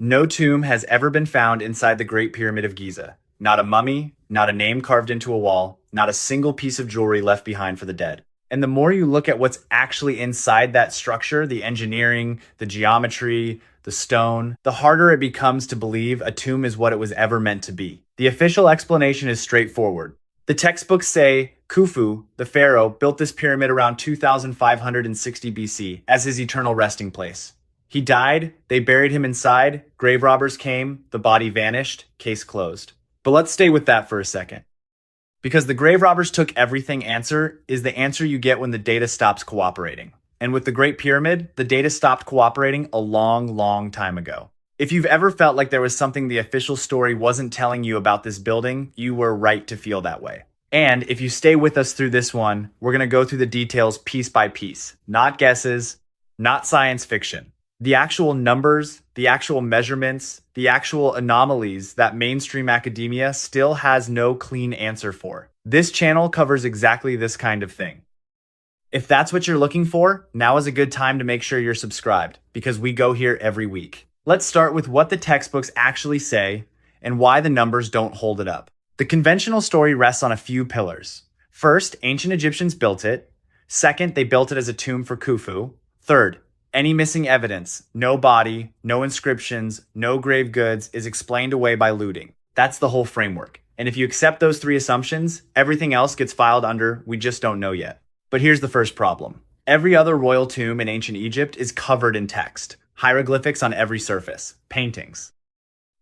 No tomb has ever been found inside the Great Pyramid of Giza. Not a mummy, not a name carved into a wall, not a single piece of jewelry left behind for the dead. And the more you look at what's actually inside that structure, the engineering, the geometry, the stone, the harder it becomes to believe a tomb is what it was ever meant to be. The official explanation is straightforward. The textbooks say Khufu, the pharaoh, built this pyramid around 2560 BC as his eternal resting place. He died, they buried him inside, grave robbers came, the body vanished, case closed. But let's stay with that for a second. Because the grave robbers took everything answer is the answer you get when the data stops cooperating. And with the Great Pyramid, the data stopped cooperating a long time ago. If you've ever felt like there was something the official story wasn't telling you about this building, you were right to feel that way. And if you stay with us through this one, we're going to go through the details piece by piece. Not guesses, not science fiction. The actual numbers, the actual measurements, the actual anomalies that mainstream academia still has no clean answer for. This channel covers exactly this kind of thing. If that's what you're looking for, now is a good time to make sure you're subscribed, because we go here every week. Let's start with what the textbooks actually say and why the numbers don't hold it up. The conventional story rests on a few pillars. First, ancient Egyptians built it. Second, they built it as a tomb for Khufu. Third, any missing evidence, no body, no inscriptions, no grave goods, is explained away by looting. That's the whole framework. And if you accept those three assumptions, everything else gets filed under "we just don't know yet." But here's the first problem. Every other royal tomb in ancient Egypt is covered in text. Hieroglyphics on every surface, paintings,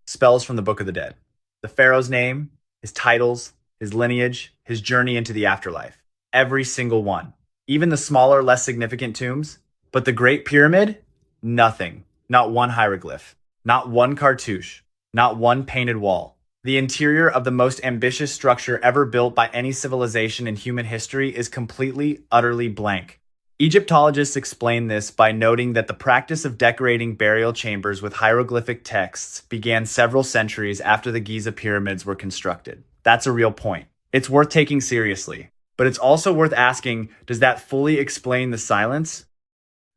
spells from the Book of the Dead. The pharaoh's name, his titles, his lineage, his journey into the afterlife. Every single one. Even the smaller, less significant tombs. But the Great Pyramid? Nothing. Not one hieroglyph. Not one cartouche. Not one painted wall. The interior of the most ambitious structure ever built by any civilization in human history is completely, utterly blank. Egyptologists explain this by noting that the practice of decorating burial chambers with hieroglyphic texts began several centuries after the Giza pyramids were constructed. That's a real point. It's worth taking seriously. But it's also worth asking, does that fully explain the silence?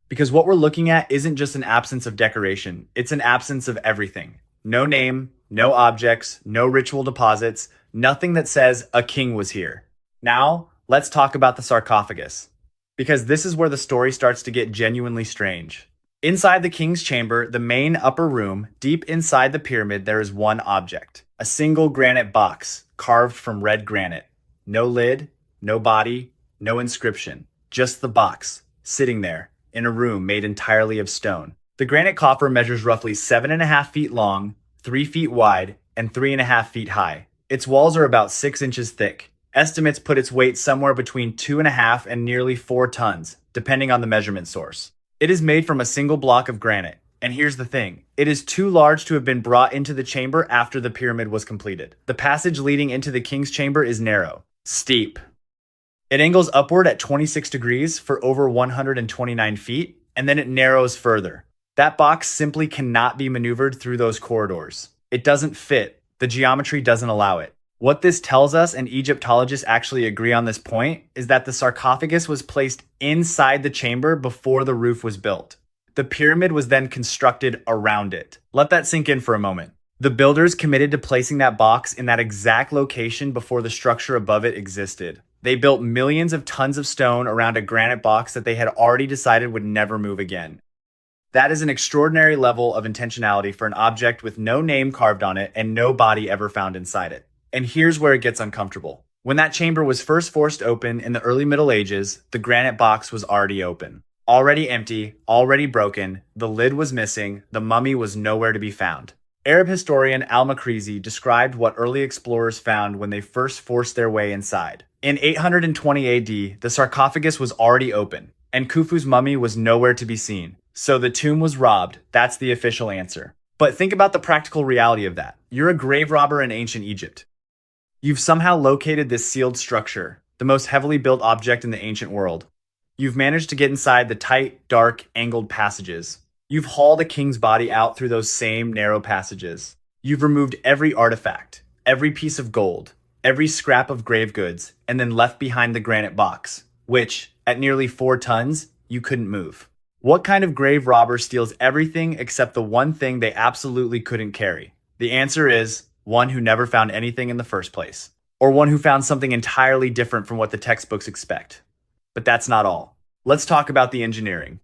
Because what we're looking at isn't just an absence of decoration, it's an absence of everything. No name, no objects, no ritual deposits, nothing that says a king was here. Now, let's talk about the sarcophagus. Because this is where the story starts to get genuinely strange. Inside the king's chamber, the main upper room, deep inside the pyramid, there is one object. A single granite box, carved from red granite. No lid, no body, no inscription. Just the box, sitting there, in a room made entirely of stone. The granite coffer measures roughly 7.5 feet long, 3 feet wide, and 3.5 feet high. Its walls are about 6 inches thick. Estimates put its weight somewhere between 2.5 and nearly 4 tons, depending on the measurement source. It is made from a single block of granite. And here's the thing, it is too large to have been brought into the chamber after the pyramid was completed. The passage leading into the king's chamber is narrow, steep. It angles upward at 26 degrees for over 129 feet, and then it narrows further. That box simply cannot be maneuvered through those corridors. It doesn't fit. The geometry doesn't allow it. What this tells us, and Egyptologists actually agree on this point, is that the sarcophagus was placed inside the chamber before the roof was built. The pyramid was then constructed around it. Let that sink in for a moment. The builders committed to placing that box in that exact location before the structure above it existed. They built millions of tons of stone around a granite box that they had already decided would never move again. That is an extraordinary level of intentionality for an object with no name carved on it and no body ever found inside it. And here's where it gets uncomfortable. When that chamber was first forced open in the early Middle Ages, the granite box was already open. Already empty, already broken, the lid was missing, the mummy was nowhere to be found. Arab historian al-Makrizi described what early explorers found when they first forced their way inside. In 820 AD, the sarcophagus was already open, and Khufu's mummy was nowhere to be seen. So the tomb was robbed. That's the official answer. But think about the practical reality of that. You're a grave robber in ancient Egypt. You've somehow located this sealed structure, the most heavily built object in the ancient world. You've managed to get inside the tight, dark, angled passages. You've hauled a king's body out through those same narrow passages. You've removed every artifact, every piece of gold, every scrap of grave goods, and then left behind the granite box, which, at nearly 4 tons, you couldn't move. What kind of grave robber steals everything except the one thing they absolutely couldn't carry? The answer is one who never found anything in the first place, or one who found something entirely different from what the textbooks expect. But that's not all. Let's talk about the engineering.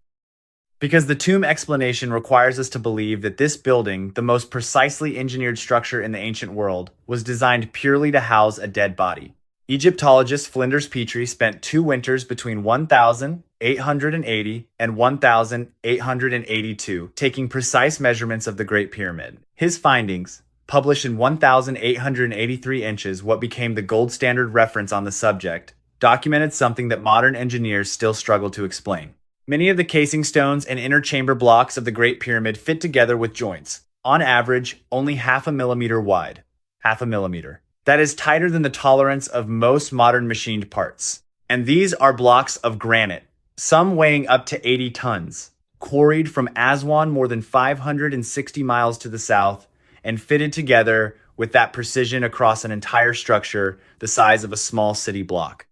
Because the tomb explanation requires us to believe that this building, the most precisely engineered structure in the ancient world, was designed purely to house a dead body. Egyptologist Flinders Petrie spent 2 winters between 1880 and 1882 taking precise measurements of the Great Pyramid. His findings, published in 1883 inches, what became the gold standard reference on the subject, documented something that modern engineers still struggle to explain. Many of the casing stones and inner chamber blocks of the Great Pyramid fit together with joints, on average only half a millimeter wide. Half a millimeter. That is tighter than the tolerance of most modern machined parts. And these are blocks of granite, some weighing up to 80 tons, quarried from Aswan more than 560 miles to the south, and fitted together with that precision across an entire structure the size of a small city block.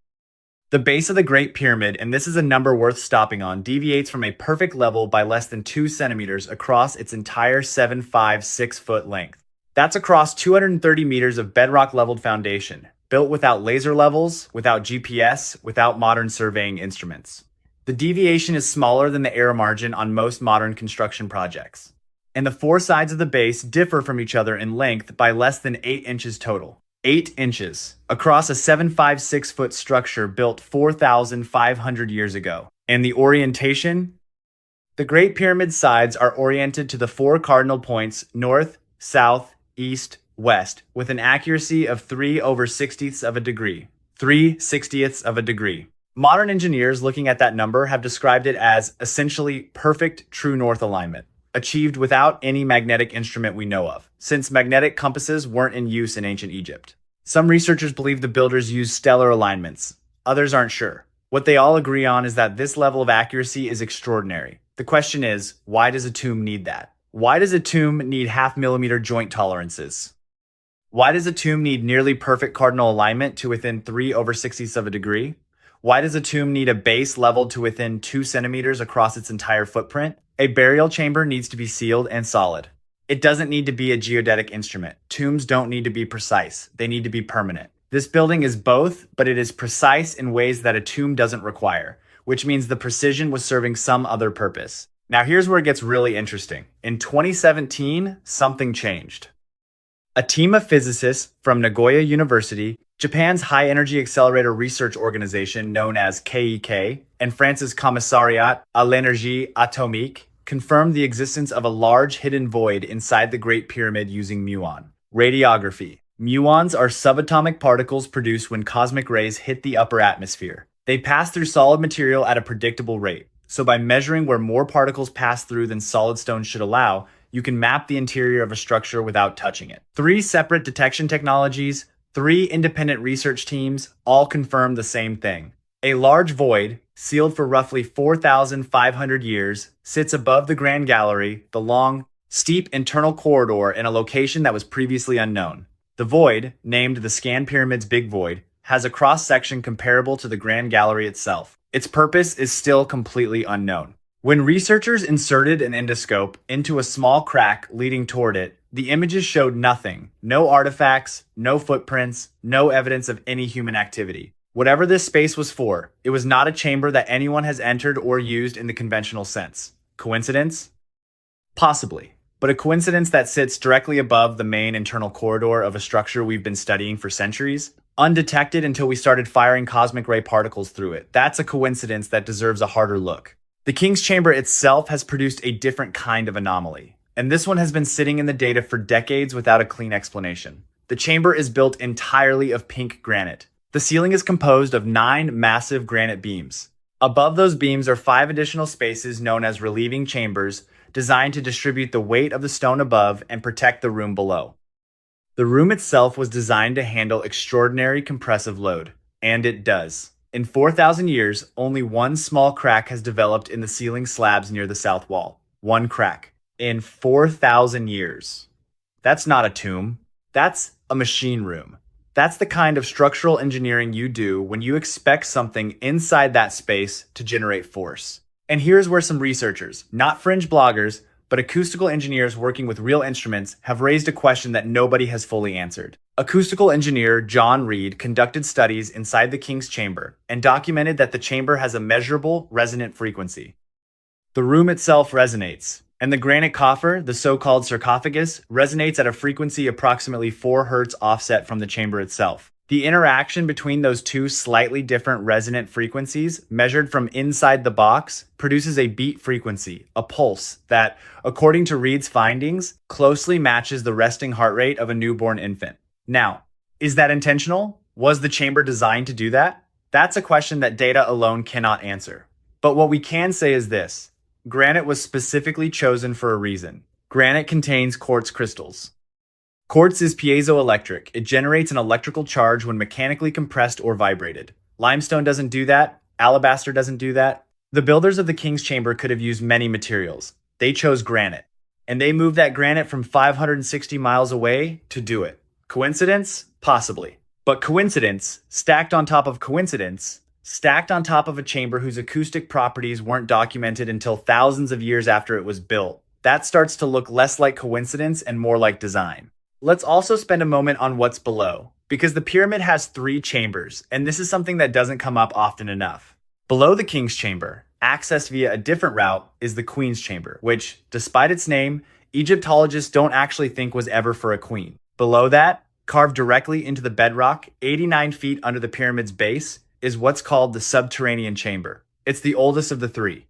The base of the Great Pyramid, and this is a number worth stopping on, deviates from a perfect level by less than 2 centimeters across its entire 7.56-foot length. That's across 230 meters of bedrock leveled foundation, built without laser levels, without GPS, without modern surveying instruments. The deviation is smaller than the error margin on most modern construction projects. And the 4 sides of the base differ from each other in length by less than 8 inches total. 8 inches across a 7.56-foot structure built 4,500 years ago. And the orientation? The Great Pyramid sides are oriented to the 4 cardinal points north, south, east, west, with an accuracy of 3/60ths of a degree. 3/60ths of a degree. Modern engineers looking at that number have described it as essentially perfect true north alignment, achieved without any magnetic instrument we know of, since magnetic compasses weren't in use in ancient Egypt. Some researchers believe the builders used stellar alignments. Others aren't sure. What they all agree on is that this level of accuracy is extraordinary. The question is, why does a tomb need that? Why does a tomb need half-millimeter joint tolerances? Why does a tomb need nearly perfect cardinal alignment to within 3/60ths of a degree? Why does a tomb need a base leveled to within 2 centimeters across its entire footprint? A burial chamber needs to be sealed and solid. It doesn't need to be a geodetic instrument. Tombs don't need to be precise. They need to be permanent. This building is both, but it is precise in ways that a tomb doesn't require, which means the precision was serving some other purpose. Now here's where it gets really interesting. In 2017, something changed. A team of physicists from Nagoya University, Japan's High Energy Accelerator Research Organization known as KEK, and France's Commissariat à l'Énergie Atomique confirmed the existence of a large hidden void inside the Great Pyramid using muon radiography. Muons are subatomic particles produced when cosmic rays hit the upper atmosphere. They pass through solid material at a predictable rate. So by measuring where more particles pass through than solid stones should allow, you can map the interior of a structure without touching it. 3 separate detection technologies, 3 independent research teams, all confirm the same thing. A large void, sealed for roughly 4,500 years, sits above the Grand Gallery, the long, steep internal corridor in a location that was previously unknown. The void, named the Scan Pyramid's Big Void, has a cross-section comparable to the Grand Gallery itself. Its purpose is still completely unknown. When researchers inserted an endoscope into a small crack leading toward it, the images showed nothing. No artifacts, no footprints, no evidence of any human activity. Whatever this space was for, it was not a chamber that anyone has entered or used in the conventional sense. Coincidence? Possibly. But a coincidence that sits directly above the main internal corridor of a structure we've been studying for centuries, undetected until we started firing cosmic ray particles through it. That's a coincidence that deserves a harder look. The King's Chamber itself has produced a different kind of anomaly, and this one has been sitting in the data for decades without a clean explanation. The chamber is built entirely of pink granite. The ceiling is composed of 9 massive granite beams. Above those beams are 5 additional spaces known as relieving chambers, designed to distribute the weight of the stone above and protect the room below. The room itself was designed to handle extraordinary compressive load, and it does. In 4,000 years, only one small crack has developed in the ceiling slabs near the south wall. One crack. In 4,000 years. That's not a tomb. That's a machine room. That's the kind of structural engineering you do when you expect something inside that space to generate force. And here's where some researchers, not fringe bloggers, but acoustical engineers working with real instruments, have raised a question that nobody has fully answered. Acoustical engineer John Reed conducted studies inside the king's chamber and documented that the chamber has a measurable resonant frequency. The room itself resonates, and the granite coffer, the so-called sarcophagus, resonates at a frequency approximately 4 Hz offset from the chamber itself. The interaction between those two slightly different resonant frequencies, measured from inside the box, produces a beat frequency, a pulse, that, according to Reed's findings, closely matches the resting heart rate of a newborn infant. Now, is that intentional? Was the chamber designed to do that? That's a question that data alone cannot answer. But what we can say is this: granite was specifically chosen for a reason. Granite contains quartz crystals. Quartz is piezoelectric. It generates an electrical charge when mechanically compressed or vibrated. Limestone doesn't do that. Alabaster doesn't do that. The builders of the king's chamber could have used many materials. They chose granite. And they moved that granite from 560 miles away to do it. Coincidence? Possibly. But coincidence, stacked on top of coincidence, stacked on top of a chamber whose acoustic properties weren't documented until thousands of years after it was built, that starts to look less like coincidence and more like design. Let's also spend a moment on what's below, because the pyramid has 3 chambers, and this is something that doesn't come up often enough. Below the king's chamber, accessed via a different route, is the queen's chamber, which, despite its name, Egyptologists don't actually think was ever for a queen. Below that, carved directly into the bedrock, 89 feet under the pyramid's base, is what's called the subterranean chamber. It's the oldest of the 3.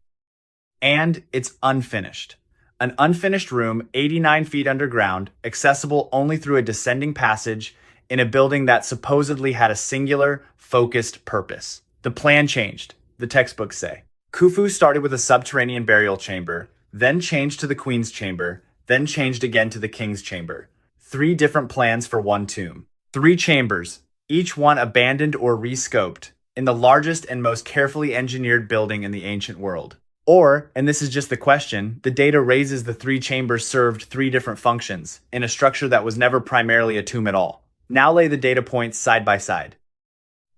And it's unfinished. An unfinished room 89 feet underground, accessible only through a descending passage in a building that supposedly had a singular, focused purpose. The plan changed, the textbooks say. Khufu started with a subterranean burial chamber, then changed to the queen's chamber, then changed again to the king's chamber. 3 different plans for one tomb. 3 chambers, each one abandoned or rescoped, in the largest and most carefully engineered building in the ancient world. Or, and this is just the question, the data raises the 3 chambers served 3 different functions in a structure that was never primarily a tomb at all. Now lay the data points side by side.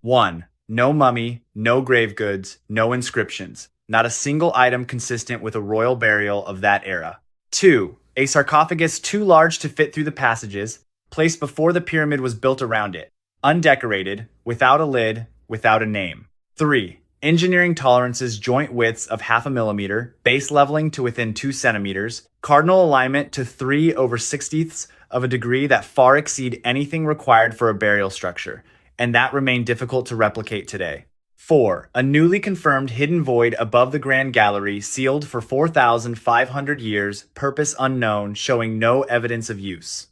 1. No mummy, no grave goods, no inscriptions. Not a single item consistent with a royal burial of that era. 2. A sarcophagus too large to fit through the passages, placed before the pyramid was built around it. Undecorated, without a lid, without a name. 3. Engineering tolerances joint widths of 0.5 millimeter, base leveling to within 2 centimeters, cardinal alignment to 3/60 of a degree that far exceed anything required for a burial structure, and that remain difficult to replicate today. 4. A newly confirmed hidden void above the Grand Gallery, sealed for 4,500 years, purpose unknown, showing no evidence of use.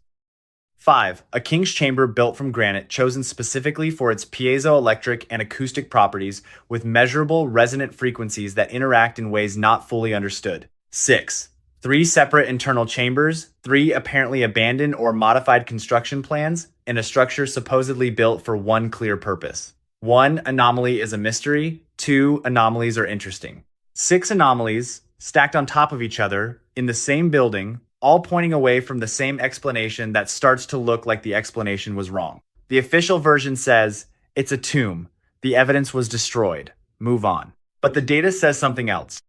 5. A king's chamber built from granite, chosen specifically for its piezoelectric and acoustic properties, with measurable resonant frequencies that interact in ways not fully understood. 6. 3 separate internal chambers, 3 apparently abandoned or modified construction plans, in a structure supposedly built for one clear purpose. 1 anomaly is a mystery, 2 anomalies are interesting. 6 anomalies, stacked on top of each other, in the same building, all pointing away from the same explanation that starts to look like the explanation was wrong. The official version says, it's a tomb. The evidence was destroyed. Move on. But the data says something else.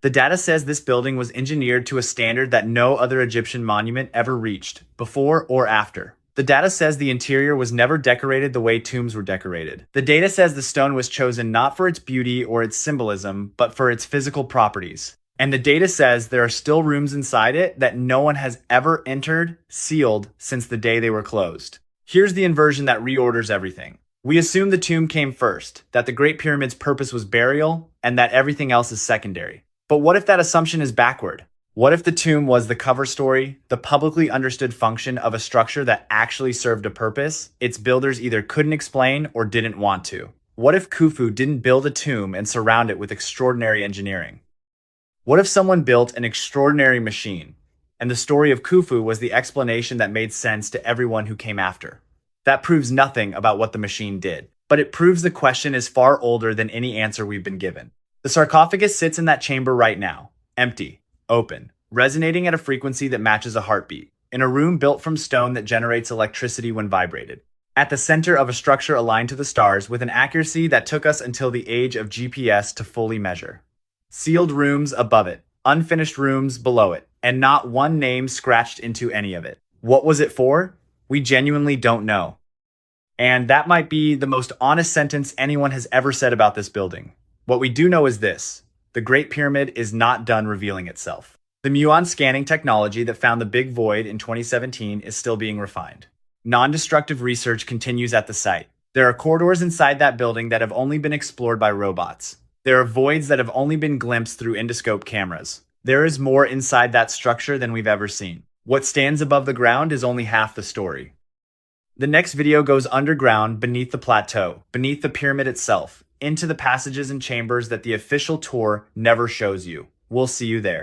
The data says this building was engineered to a standard that no other Egyptian monument ever reached, before or after. The data says the interior was never decorated the way tombs were decorated. The data says the stone was chosen not for its beauty or its symbolism, but for its physical properties. And the data says there are still rooms inside it that no one has ever entered, sealed, since the day they were closed. Here's the inversion that reorders everything. We assume the tomb came first, that the Great Pyramid's purpose was burial, and that everything else is secondary. But what if that assumption is backward? What if the tomb was the cover story, the publicly understood function of a structure that actually served a purpose its builders either couldn't explain or didn't want to? What if Khufu didn't build a tomb and surround it with extraordinary engineering? What if someone built an extraordinary machine, and the story of Khufu was the explanation that made sense to everyone who came after? That proves nothing about what the machine did, but it proves the question is far older than any answer we've been given. The sarcophagus sits in that chamber right now, empty, open, resonating at a frequency that matches a heartbeat, in a room built from stone that generates electricity when vibrated, at the center of a structure aligned to the stars with an accuracy that took us until the age of GPS to fully measure. sealed rooms above it, unfinished rooms below it, and not one name scratched into any of it. What was it for? We genuinely don't know. And that might be the most honest sentence anyone has ever said about this building. What we do know is this: the Great Pyramid is not done revealing itself. The muon scanning technology that found the Big Void in 2017 is still being refined. Non-destructive research continues at the site. There are corridors inside that building that have only been explored by robots. There are voids that have only been glimpsed through endoscope cameras. There is more inside that structure than we've ever seen. What stands above the ground is only half the story. The next video goes underground, beneath the plateau, beneath the pyramid itself, into the passages and chambers that the official tour never shows you. We'll see you there.